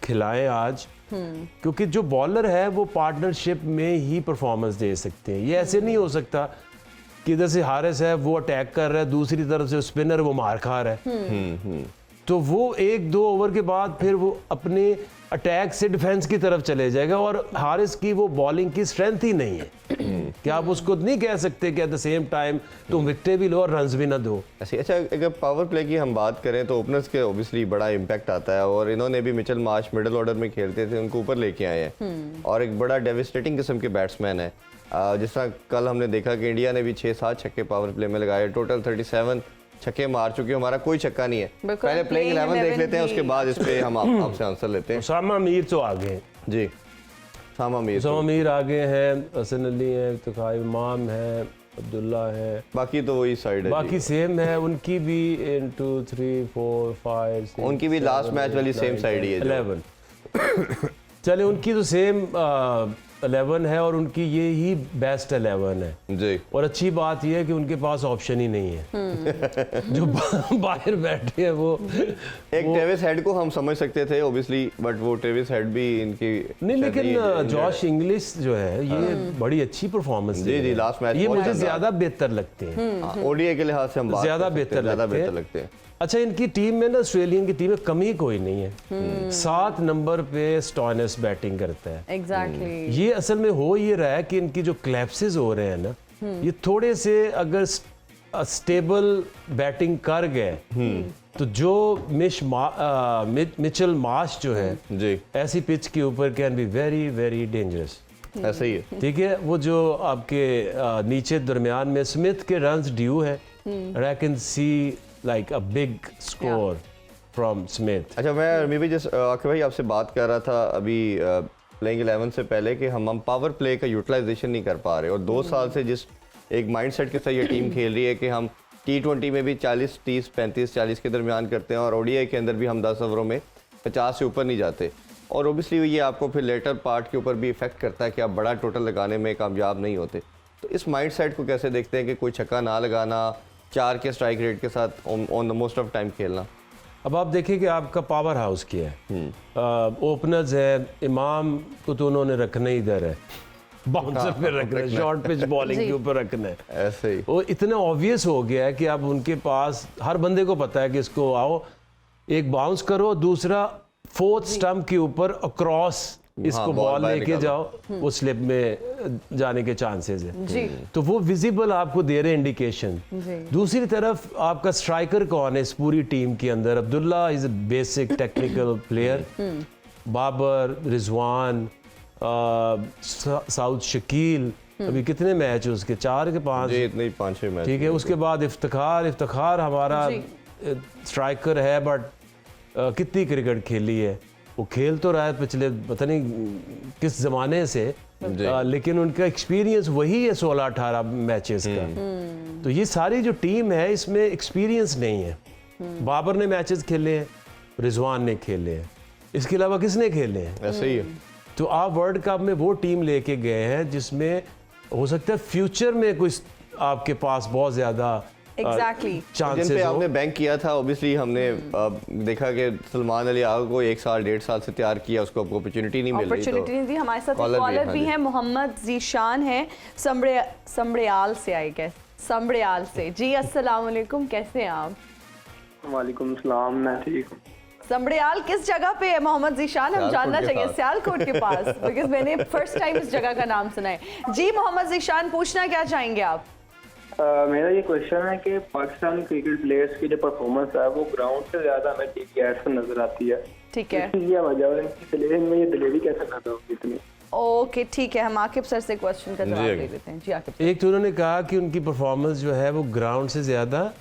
खिलाएं आज, क्योंकि जो बॉलर है वो पार्टनरशिप में ही परफॉर्मेंस दे सकते हैं। ये ऐसे नहीं हो सकता कि इधर से हारिस है वो अटैक कर रहा है, दूसरी तरफ से स्पिनर वो मार खा रहा है, तो वो 1-2 ओवर के बाद फिर वो अपने अटैक से डिफेंस की तरफ चले जाएगा। और हारिस की वो बॉलिंग की स्ट्रेंथ ही नहीं है कि आप उसको नहीं कह सकते कि एट द सेम टाइम तुम विकेटें भी लो और रन्स भी ना दो। ऐसे। अच्छा, अगर पावर प्ले की हम बात करें तो ओपनर्स के ऑब्वियसली बड़ा इम्पैक्ट आता है, और इन्होंने भी मिचेल मार्श मिडिल ऑर्डर में खेलते थे, उनको ऊपर लेके आए हैं और एक बड़ा डेविस्टेटिंग किस्म के बैट्समैन है। जिस तरह कल हमने देखा कि इंडिया ने भी 6-7 छक्के पावर प्ले में लगाए, टोटल 37 छक्के मार चुके, हमारा कोई छक्का नहीं है। पहले प्लेइंग 11 देख लेते हैं, उसके बाद इस पे हम आपसे आंसर लेते हैं। उसामा मीर तो आगे हैं जी, उसामा मीर आगे हैं, हसन अली है, इफ्तिखार इमाम है, अब्दुल्ला है, बाकी तो वही साइड है, बाकी सेम है। उनकी भी 1 2 3 4 5 6 उनकी भी लास्ट मैच वाली सेम साइड ही है 11 चले, उनकी तो सेम 11 है और उनकी ये ही बेस्ट 11 है जी। और अच्छी बात यह है कि उनके पास ऑप्शन ही नहीं है जो बाहर बैठे हैं वो एक ट्रेविस हेड को हम समझ सकते थे ऑब्वियसली, बट वो ट्रेविस हेड भी इनकी नहीं, लेकिन जॉश इंग्लिश जो है ये बड़ी अच्छी परफॉर्मेंस जी लास्ट मैच ये मुझे ज्यादा बेहतर लगते हैं। ओडीआई के लिहाज से हम ज्यादा बेहतर लगते हैं। अच्छा, इनकी टीम में ना, ऑस्ट्रेलियन की टीम में कमी कोई नहीं है। 7 नंबर पे स्टॉयनिस बैटिंग करता है। एग्जैक्टली ये असल में हो ये रहा है कि इनकी जो क्लैप्सेस हो रहे हैं ना, ये थोड़े से अगर स्टेबल बैटिंग कर गए तो जो मिचेल मार्श जो है जी, ऐसी पिच के ऊपर can be very very dangerous. ऐसे ही है। ठीक है, वो जो आपके नीचे दरमियान में स्मिथ के रन्स ड्यू है, I can see like a big score from Smith. अच्छा, मैं मे बी जस्ट आके भाई आपसे बात कर रहा था अभी प्लेइंग 11 से पहले कि हम पावर प्ले का यूटिलाइजेशन नहीं कर पा रहे, और 2 साल से जिस एक माइंडसेट के साथ ये टीम खेल रही है कि हम T20 में भी 40 30 35 40 के दरमियान करते हैं, और ओडीआई के अंदर भी हम 10 ओवरों में 50 से ऊपर नहीं जाते, और ओबियसली ये आपको फिर लेटर पार्ट के ऊपर भी इफेक्ट करता है कि आप बड़ा टोटल लगाने में कामयाब नहीं होते। तो इस माइंडसेट को कैसे देखते हैं कि कोई छक्का ना लगाना, 4 के स्ट्राइक रेट के साथ on the most of time खेलना? अब आप देखिए कि आपका पावर हाउस क्या है। ओपनर्स है, इमाम को तो उन्होंने रखना ही इधर है, बाउंसर पे रखना है, शॉर्ट पिच बॉलिंग के ऊपर रखना है। ऐसे ही वो इतना ऑब्वियस हो गया है कि अब उनके पास हर बंदे को पता है कि इसको आओ एक बाउंस करो, दूसरा 4th स्टंप के ऊपर अक्रॉस इसको बॉल लेके जाओ, वो स्लिप में जाने के चांसेस है जी। तो वो विजिबल आपको दे रहे इंडिकेशन। दूसरी तरफ आपका स्ट्राइकर कौन है इस पूरी टीम के अंदर? Abdullah is a basic technical player, Babar, Rizwan, Saud Shakeel, अभी कितने मैच है उसके? 4 के 5 जी, इतने ही 5-6 मैच। ठीक है, उसके बाद इफ्तिखार हमारा स्ट्राइकर है, बट कितनी क्रिकेट खेली है? वो खेल तो रहा है पिछले पता नहीं किस जमाने से, लेकिन उनका एक्सपीरियंस वही है 16-18 मैचेस का। तो ये सारी जो टीम है इसमें एक्सपीरियंस नहीं है। बाबर ने मैचेस खेले हैं, रिजवान ने खेले हैं, इसके अलावा किसने खेले हैं? ऐसे ही है। तो आप वर्ल्ड कप में वो टीम लेके गए हैं जिसमें हो सकता है फ्यूचर में कोई आपके पास बहुत ज्यादा एग्जैक्टली चांसेस जिन पे हो। आपने बैंक किया था, ऑब्वियसली हमने देखा कि सलमान अली आगा को 1 साल 1.5 साल से तैयार किया, उसको अपॉर्चुनिटी नहीं मिल रही। अपॉर्चुनिटी नहीं दी। हमारे साथ कॉलर कॉलर भी हाँ है, मोहम्मद जीशान है, समड़ियाल से आई गए, समड़ियाल से। जी अस्सलाम वालेकुम, कैसे हैं आप? वालेकुम सलाम, मैं ठीक हूँ। समड़ियाल किस जगह पे है मोहम्मद जीशान? हम जानना चाहिए। सियालकोट के पास, बिकॉज मैंने फर्स्ट टाइम इस जगह का नाम सुना है। जी मोहम्मद जीशान, पूछना क्या चाहेंगे आप? मेरा ये क्वेश्चन है कि पाकिस्तानी क्रिकेट प्लेयर्स की जो परफॉर्मेंस है वो ग्राउंड से ज्यादा हमें टीवी एड्स में नजर आती है। ठीक है, ये वजह है इनकी दिलेरी में, ये दिलेरी कैसे पैदा होगी इतनी? ओके ठीक है, हम आकिब सर से क्वेश्चन का जवाब दे देते हैं। जी आकिब। एक तो उन्होंने कहा कि उनकी परफॉर्मेंस जो है वो ग्राउंड से ज्यादा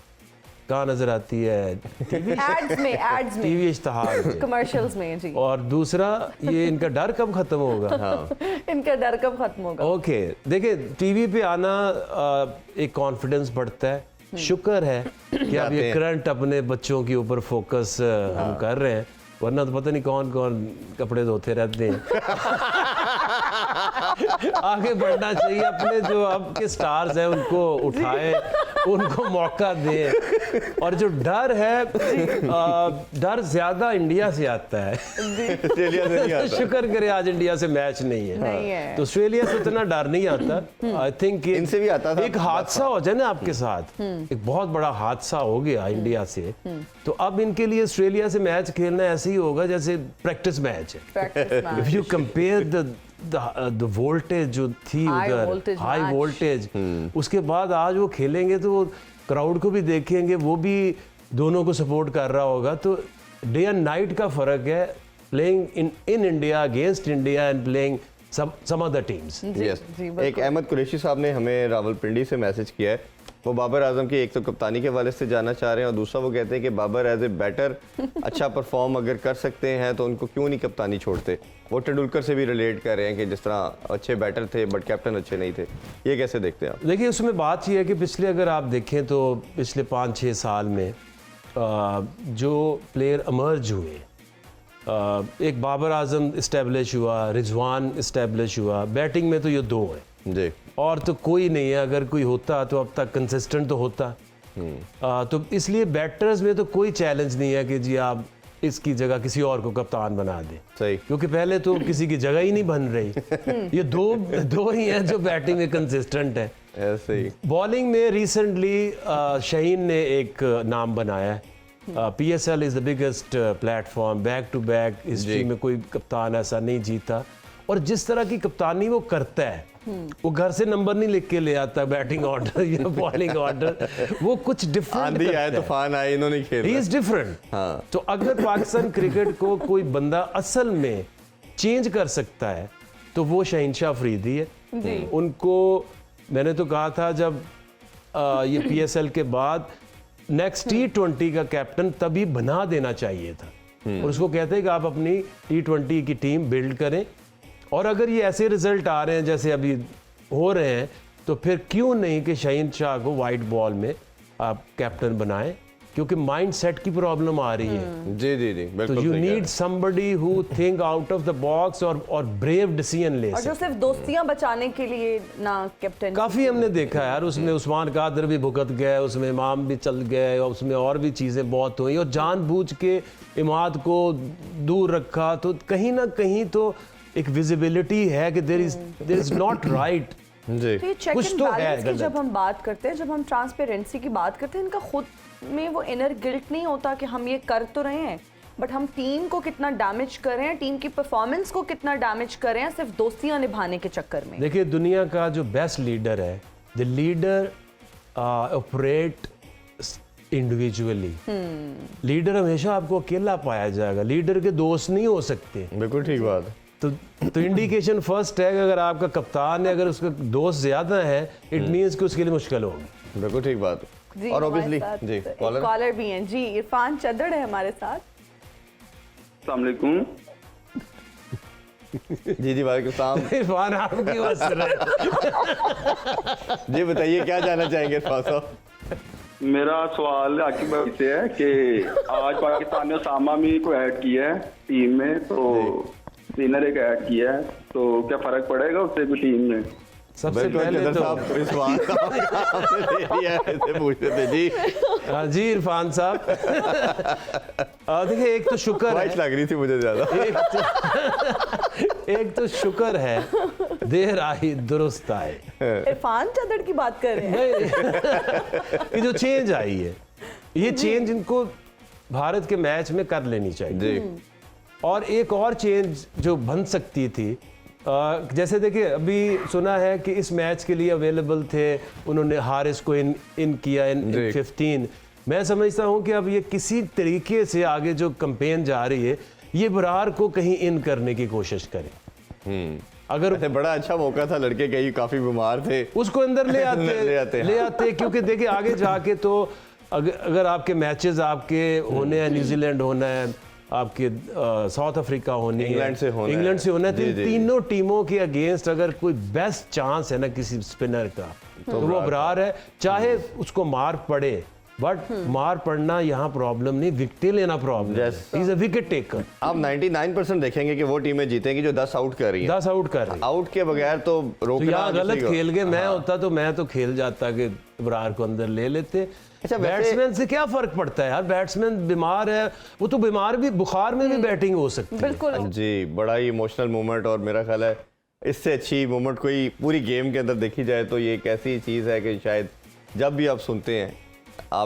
कहाँ नजर आती है? एड्स में टीवी इश्तहार में, कमर्शियल्स में जी। और दूसरा ये इनका डर कब खत्म होगा? हाँ इनका डर कब खत्म होगा? ओके, देखिए टीवी पे आना एक कॉन्फिडेंस बढ़ता है। शुक्र है कि अब ये करंट अपने बच्चों के ऊपर फोकस हम कर रहे हैं, वरना तो पता नहीं कौन कौन कपड़े धोते रहते हैं। आगे बढ़ना चाहिए, अपने जो अब के स्टार्स हैं उनको उठाए, उनको मौका दें। और जो डर है, डर ज्यादा इंडिया से आता है, ऑस्ट्रेलिया से नहीं आता। शुक्र करे आज इंडिया से मैच नहीं है, तो ऑस्ट्रेलिया से इतना डर नहीं आता। आई थिंक इनसे भी आता था। एक हादसा हो जाए ना आपके साथ, एक बहुत बड़ा हादसा हो गया इंडिया से, तो अब इनके लिए ऑस्ट्रेलिया से मैच खेलना ऐसे ही होगा जैसे प्रैक्टिस मैच है। If you compare the voltage जो थी उधर, हाई वोल्टेज, उसके बाद आज वो खेलेंगे तो वो क्राउड को भी देखेंगे, वो भी दोनों को सपोर्ट कर रहा होगा। तो डे एंड नाइट का फर्क है, playing in India against India and playing some other teams. Yes, एक अहमद कुरैशी साहब ने हमें रावलपिंडी से मैसेज किया है। वो बाबर आजम की एक तो कप्तानी के हवाले से जानना चाह रहे हैं, और दूसरा वो कहते हैं कि बाबर एज ए बैटर अच्छा परफॉर्म अगर कर सकते हैं तो उनको क्यों नहीं कप्तानी छोड़ते। वो तेंदुलकर से भी रिलेट कर रहे हैं कि जिस तरह अच्छे बैटर थे बट कैप्टन अच्छे नहीं थे। ये कैसे देखते हैं आप? देखिए, उसमें बात यह है कि पिछले अगर आप देखें तो पिछले 5-6 साल में जो प्लेयर इमर्ज हुए, एक बाबर आजम इस्टेब्लिश हुआ, रिजवान इस्टेब्लिश हुआ, बैटिंग में तो ये दो हैं जी, और तो कोई नहीं है। अगर कोई होता तो अब तक कंसिस्टेंट तो होता। तो इसलिए बैटर्स में तो कोई चैलेंज नहीं है कि जी आप इसकी जगह किसी और को कप्तान बना दें, सही, क्योंकि पहले तो किसी की जगह ही नहीं बन रही। ये दो ही हैं जो बैटिंग में कंसिस्टेंट है। ऐसे ही बॉलिंग में रिसेंटली शाहीन ने एक नाम बनाया है। PSL is the biggest platform, back to back history में कोई कप्तान ऐसा नहीं जीता। और जिस तरह की कप्तानी वो करता है, वो घर से नंबर नहीं लिख के ले आता बैटिंग ऑर्डर या बॉलिंग ऑर्डर, वो कुछ डिफरेंट आंधी आए तूफान आए, इन्होंने खेला। He is different. हाँ। तो अगर पाकिस्तान क्रिकेट को कोई बंदा असल में चेंज कर सकता है तो वो शाहीन शाह अफरीदी है। उनको मैंने तो कहा था जब ये PSL के बाद नेक्स्ट T20 का कैप्टन तभी बना देना चाहिए था, और उसको कहते हैं कि आप अपनी T20 की टीम बिल्ड करें, और अगर ये ऐसे रिजल्ट आ रहे हैं जैसे अभी हो रहे हैं तो फिर क्यों नहीं कि शाहीन शाह को वाइट बॉल में आप कैप्टन बनाएं, क्योंकि माइंड सेट की प्रॉब्लम आ रही है। जी जी जी, तो बिल्कुल यू सही कह रहे नीड हैं। Somebody who think out of the box और ब्रेव डिसीजन ले और जो सके। सिर्फ दोस्तियां बचाने के लिए ना कैप्टन। काफ़ी हमने देखा है यार, उसमें उस्मान कादर भी भुगत गए, उसमें इमाम भी चल गए, और उसमें और भी चीज़ें बहुत हुई, और जानबूझ के इमाद को दूर रखा। तो कहीं ना कहीं तो एक विजिबिलिटी है कि देयर इज नॉट राइट। जी, तो ये चेक कुछ एंड तो है बैलेंस की गलत। जब हम बात करते हैं, जब हम ट्रांसपेरेंसी की बात करते हैं, इनका खुद में वो इनर गिल्ट नहीं होता कि हम ये कर तो रहे हैं बट हम टीम को कितना डैमेज कर रहे हैं, टीम की परफॉर्मेंस को कितना डैमेज कर रहे हैं सिर्फ दोस्तियां निभाने के चक्कर में। देखिए, दुनिया का जो बेस्ट लीडर है, the leader operate individually. Leader हमेशा आपको अकेला पाया जाएगा, लीडर के दोस्त नहीं हो सकते। बिल्कुल ठीक बात है। तो इंडिकेशन फर्स्ट है कि अगर आपका कप्तान है, अगर उसका दोस्त ज्यादा है, इट मींस कि उसके लिए मुश्किल होगी। बिल्कुल ठीक बात है। जी, और हमारे ऑब्वियसली साथ जी एक कॉलर कॉलर भी हैं जी। इरफान चदड़ है हमारे साथ। अस्सलाम वालेकुम। जी जी, वालेकुम सलाम। इरफान आपकी वजह जी बताइए क्या जानना चाहेंगे इरफान साहब? मेरा सवाल आकिब भाई से है कि आज पाकिस्तान ने उसामा मीर को ऐड किया है टीम में, तो स्पिनर एक ऐड किया है, तो क्या फर्क पड़ेगा उससे भी टीम में? सबसे बिल्कुल, पहले चदर तो साहब इस बात का आपने ले लिया है, ऐसे पूछते थे जी। हाँ जी इरफान साहब। देखिए, एक तो शुक्र ख्वाहिश है, लग रही थी मुझे ज्यादा। एक तो शुक्र है देर आई दुरुस्त आए। इरफान चदड़ की बात कर रहे हैं। ये जो चेंज आई है, ये चेंज इनको भारत के मैच में कर लेनी चाहिए। जी, और एक और चेंज जो बन सकती थी, जैसे देखिए अभी सुना है कि इस मैच के लिए अवेलेबल थे, उन्होंने हारिस को इन किया इन 15। मैं समझता हूं कि अब ये किसी तरीके से आगे जो कैंपेन जा रही है, ये बरार को कहीं इन करने की कोशिश करें। अगर वैसे बड़ा अच्छा मौका था, लड़के कई काफी बीमार थे, उसको अंदर ले आते ले आते, क्योंकि देखिए आगे जाके तो अगर आपके मैचेस आपके होने हैं, न्यूजीलैंड होना है, आपके साउथ अफ्रीका होनी है, इंग्लैंड से होना है, तो इन तीनों टीमों के अगेंस्ट अगर कोई बेस्ट चांस है ना किसी स्पिनर का तो वो अबरार है, चाहे उसको मार पड़े, बट मार पड़ना यहाँ प्रॉब्लम नहीं, विकेट लेना प्रॉब्लम है। He is a wicket taker. आप 99% देखेंगे कि वो टीमें जीतेंगी जो 10 आउट कर रही हैं। 10 आउट कर रही है। आउट के बगैर तो तो रोकना यहाँ गलत किसी को- खेल गए, मैं होता तो मैं तो खेल जाता कि अबरार को अंदर ले लेते। अच्छा, वैसे- बैट्समैन से क्या फर्क पड़ता है यार, बैट्समैन बीमार है, वो तो बीमार भी, बुखार में भी बैटिंग हो सकती है। बिल्कुल जी, बड़ा ही इमोशनल मोमेंट, और मेरा ख्याल है इससे अच्छी मोमेंट कोई पूरी गेम के अंदर देखी जाए तो ये एक ऐसी चीज़ है कि शायद जब भी आप सुनते हैं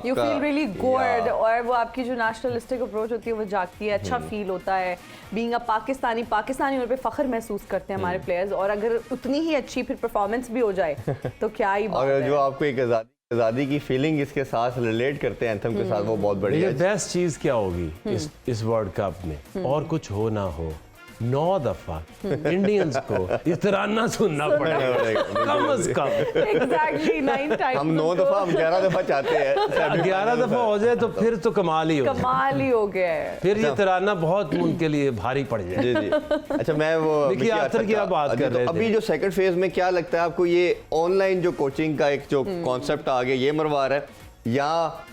यू आपका फील रियली गुड, या- और वो आपकी जो नेशनलिस्टिक अप्रोच होती है वो जागती है, अच्छा फील होता है। बीइंग अ पाकिस्तानी होने पे फख्र महसूस करते हैं हमारे प्लेयर्स, और अगर उतनी ही अच्छी फिर परफॉर्मेंस भी हो जाए तो क्या ही बात और है। जो आपको एक आज़ादी की फीलिंग इसके साथ रिलेट करते हैं एंथम के साथ, वो बहुत बढ़िया ये है। बेस्ट चीज क्या होगी इस वर्ल्ड कप में, और कुछ हो ना हो, 9 दफा इंडियंस को इस तराना सुनना पड़ेगा कम अज कम। एग्जैक्टली 9 टाइम्स हम 9 दफा, हम 11 दफा चाहते हैं। 11 दफा हो जाए तो फिर तो कमाल ही हो जाए। कमाल ही हो गया है। फिर ये तराना बहुत उनके लिए भारी पड़ जाए। जी जी। अच्छा, मैं वो देखिए, मिकी आखिर की आर्चर आप बात का- कर तो रहे थे। अभी जो सेकंड फेज में क्या लगता है आपको, ये ऑनलाइन जो कोचिंग का एक जो कॉन्सेप्ट आ गया, ये मरवा रहा है, या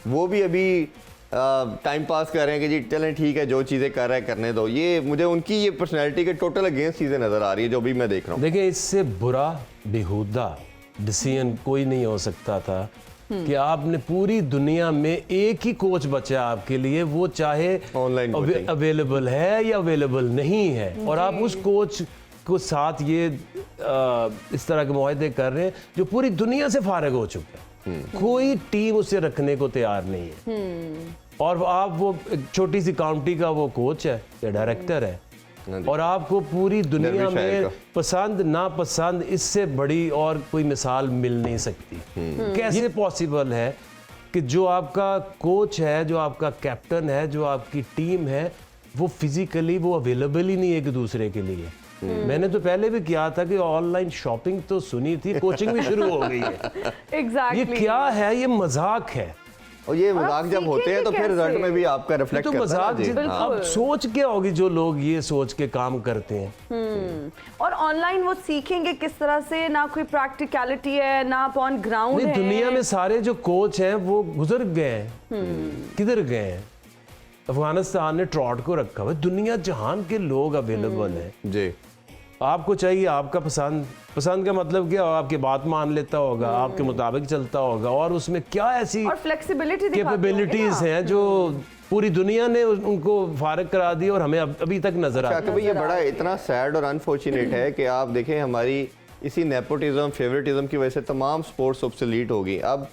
वो भी अभी टाइम पास कर रहे हैं कि जी चलें ठीक है, जो चीज़ें कर रहे हैं करने दो? ये मुझे उनकी ये पर्सनैलिटी के टोटल अगेंस्ट चीज़ें नज़र आ रही है जो भी मैं देख रहा हूँ। देखिए, इससे बुरा बेहुदा डिसीजन कोई नहीं हो सकता था कि आपने पूरी दुनिया में एक ही कोच बचा आपके लिए, वो चाहे ऑनलाइन कोचिंग। अवेलेबल है या अवेलेबल नहीं है, और आप उस कोच को साथ ये इस तरह के मुआहदे कर रहे हैं जो पूरी दुनिया से फारिग हो चुका है। कोई टीम उसे रखने को तैयार नहीं है, और आप वो एक छोटी सी काउंटी का वो कोच है या डायरेक्टर है, और आपको पूरी दुनिया दरवेश में पसंद ना पसंद इससे बड़ी और कोई मिसाल मिल नहीं सकती। कैसे पॉसिबल है कि जो आपका कोच है, जो आपका कैप्टन है, जो आपकी टीम है, वो फिजिकली वो अवेलेबल ही नहीं है एक दूसरे के लिए। मैंने तो पहले भी किया था कि ऑनलाइन शॉपिंग तो सुनी थी, कोचिंग भी शुरू हो गई है। एग्जैक्टली ये क्या है, ये मजाक है। और ये मजाक जब होते हैं तो फिर सीखेंगे रिजल्ट में भी आपका ये रिफ्लेक्ट तो करता है मजाक ना जी। जी। हाँ। अब सोच क्या होगी जो लोग ये सोच के काम करते हैं। और ऑनलाइन वो सीखेंगे किस तरह से, ना कोई प्रैक्टिकलिटी है ना आप ऑन ग्राउंड नहीं, है। दुनिया में सारे जो कोच हैं वो गुजर गए हैं, किधर गए हैं? अफगानिस्तान ने ट्रॉट को रखा हुआ है, दुनिया जहान के लोग अवेलेबल हैं। जी, आपको चाहिए आपका पसंद का मतलब क्या, आपकी बात मान लेता होगा, आपके मुताबिक चलता होगा, और उसमें क्या ऐसी और फ्लेक्सिबिलिटी कैपेबिलिटीज हैं जो पूरी दुनिया ने उनको फारिग करा दी और हमें अभी तक नजर अच्छा आती कि भाई ये बड़ा इतना सैड और अनफॉर्चुनेट है कि आप देखें हमारी इसी नेपोटिज्म फेवरेटिज्म की वजह से तमाम स्पोर्ट्स ऑब्सोलीट हो गई। अब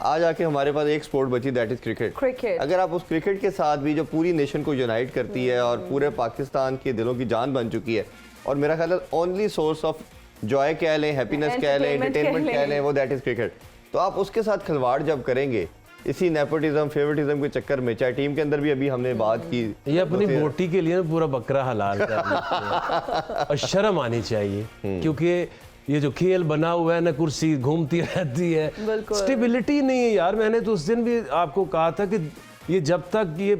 आ जाके हमारे पास एक स्पोर्ट बची, दैट इज क्रिकेट। अगर आप उस क्रिकेट के साथ भी जो पूरी नेशन को यूनाइट करती है और पूरे पाकिस्तान के दिलों की जान बन चुकी है, और मेरा ख्याल है ओनली सोर्स ऑफ जॉय कह लें, हैप्पीनेस कह लें, एंटरटेनमेंट कह लें, वो दैट इज क्रिकेट। तो आप उसके साथ खिलवाड़ जब करेंगे इसी नेपोटिज्म फेवरेटिज्म के चक्कर में, चाहे टीम के अंदर भी अभी हमने बात की, ये अपनी बोटी के लिए ना पूरा बकरा हलाल कर लेते हैं। और शर्म आनी चाहिए, क्योंकि ये जो खेल बना हुआ है ना, कुर्सी घूमती रहती है, स्टेबिलिटी नहीं है यार। मैंने तो उस दिन भी आपको कहा था कि ये जब तक ये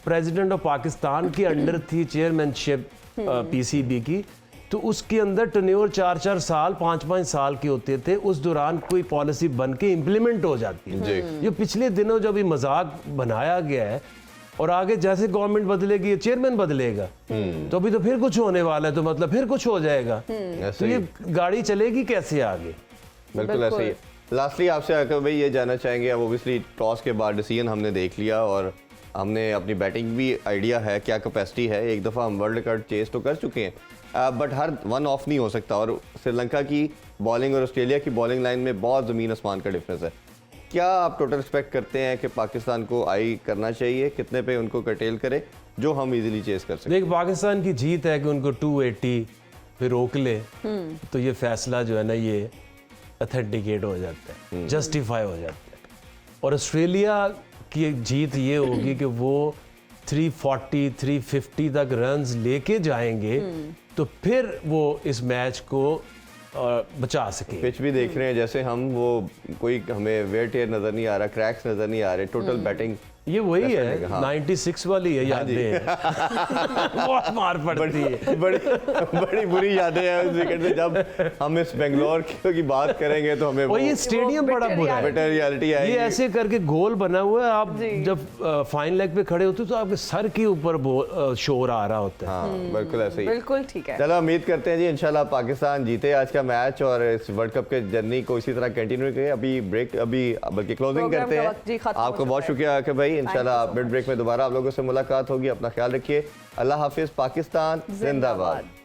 प्रेसिडेंट ऑफ पाकिस्तान की अंडर थी चेयरमैनशिप पीसीबी की, तो उसके अंदर टर्न्योर 4-4 साल 5-5 साल के होते थे, उस दौरान कोई पॉलिसी बन के इम्प्लीमेंट हो जाती है। ये पिछले दिनों जब ये मजाक बनाया गया है, और आगे जैसे गवर्नमेंट बदलेगी, चेयरमैन बदलेगा, तो अभी तो फिर कुछ होने वाला है, तो मतलब फिर कुछ हो जाएगा। तो ये गाड़ी चलेगी कैसे आगे? बिल्कुल ऐसे ही है। लास्टली आपसे आकर भाई ये जानना चाहेंगे, अब ओबियसली टॉस के बाद डिसीजन हमने देख लिया और हमने अपनी बैटिंग भी आइडिया है, क्या कैपेसिटी है, एक दफ़ा हम वर्ल्ड कप चेस तो कर चुके हैं, बट हर वन ऑफ नहीं हो सकता, और श्रीलंका की बॉलिंग और ऑस्ट्रेलिया की बॉलिंग लाइन में बहुत ज़मीन आसमान का डिफरेंस है। क्या आप टोटल एक्सपेक्ट करते हैं कि पाकिस्तान को आई करना चाहिए, कितने पे उनको कटेल करे जो हम इजीली चेस कर सकें? देख, पाकिस्तान की जीत है कि उनको 280 फिर रोक ले, तो ये फैसला जो है ना, ये अथेंटिकेट हो जाता है, जस्टिफाई हो जाता है। और ऑस्ट्रेलिया की एक जीत ये होगी कि वो 340-350 तक रन्स लेके जाएंगे, तो फिर वो इस मैच को बचा सके। पिच भी देख रहे हैं जैसे हम वो कोई हमें वेयर टेयर नजर नहीं आ रहा, क्रैक्स नजर नहीं आ रहे, टोटल बैटिंग ये वही है, हाँ। 96 वाली है यादें। बहुत मार पड़ती है। बड़ी बुरी यादें हैं उस विकेट से। जब हम इस बेंगलोर की बात करेंगे तो हमें और ये स्टेडियम बड़ा बुरा है, बेटर रियलिटी आएगी। ये ऐसे करके गोल बना हुआ है, आप जब फाइन लेग पे खड़े होते हो तो आपके सर के ऊपर शोर आ रहा होता है। हाँ बिल्कुल ऐसे ही। बिल्कुल ठीक है। चलो उम्मीद करते हैं जी इंशाल्लाह पाकिस्तान जीते आज का मैच और इस वर्ल्ड कप के जर्नी को इसी तरह कंटिन्यू करें। अभी ब्रेक, अभी बल्कि क्लोजिंग प्रोग्राम करते का वक्त जी हैं। खत्म हो आपको बहुत चुका है। शुक्रिया आके भाई, इंशाल्लाह so मिड ब्रेक में दोबारा आप लोगों से मुलाकात होगी। अपना ख्याल रखिए। अल्लाह हाफिज। पाकिस्तान जिंदाबाद।